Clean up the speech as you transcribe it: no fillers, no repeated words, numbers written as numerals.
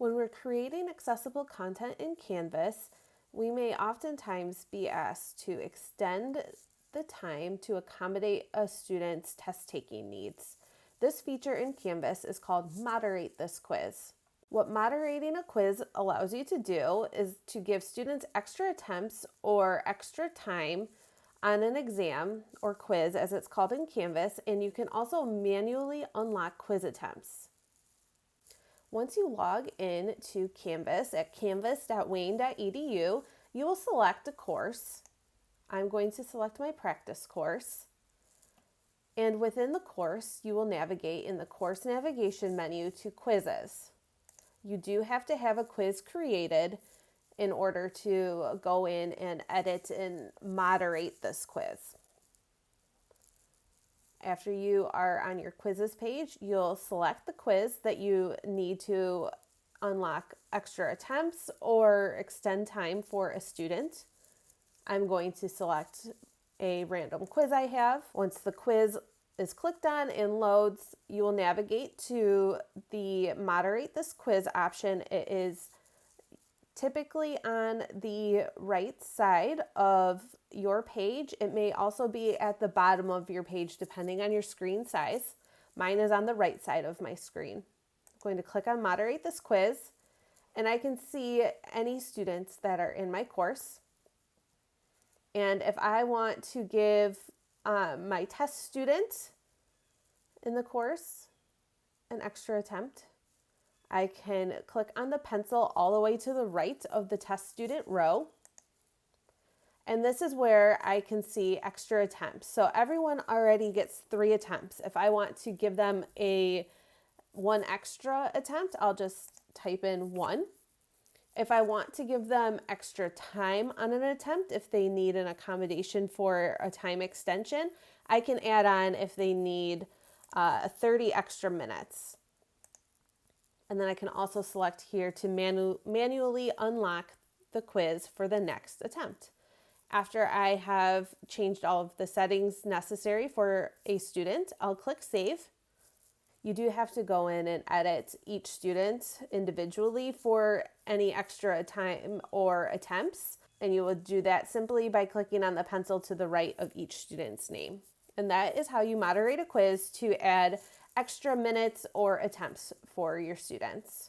When we're creating accessible content in Canvas, we may oftentimes be asked to extend the time to accommodate a student's test-taking needs. This feature in Canvas is called Moderate This Quiz. What moderating a quiz allows you to do is to give students extra attempts or extra time on an exam or quiz, as it's called in Canvas, and you can also manually unlock quiz attempts. Once you log in to Canvas at canvas.wayne.edu, you will select a course. I'm going to select my practice course. And within the course, you will navigate in the course navigation menu to quizzes. You do have to have a quiz created in order to go in and edit and moderate this quiz. After you are on your quizzes page, you'll select the quiz that you need to unlock extra attempts or extend time for a student. I'm going to select a random quiz I have. Once the quiz is clicked on and loads, you will navigate to the Moderate This Quiz option. It is typically on the right side of your page. It may also be at the bottom of your page depending on your screen size. Mine is on the right side of my screen. I'm going to click on Moderate This Quiz, and I can see any students that are in my course. And if I want to give my test student in the course an extra attempt, I can click on the pencil all the way to the right of the test student row. And this is where I can see extra attempts. So everyone already gets 3 attempts. If I want to give them one extra attempt, I'll just type in 1. If I want to give them extra time on an attempt, if they need an accommodation for a time extension, I can add on if they need 30 extra minutes. And then I can also select here to manually unlock the quiz for the next attempt. After I have changed all of the settings necessary for a student, I'll click Save. You do have to go in and edit each student individually for any extra time or attempts. And you will do that simply by clicking on the pencil to the right of each student's name. And that is how you moderate a quiz to add extra minutes or attempts for your students.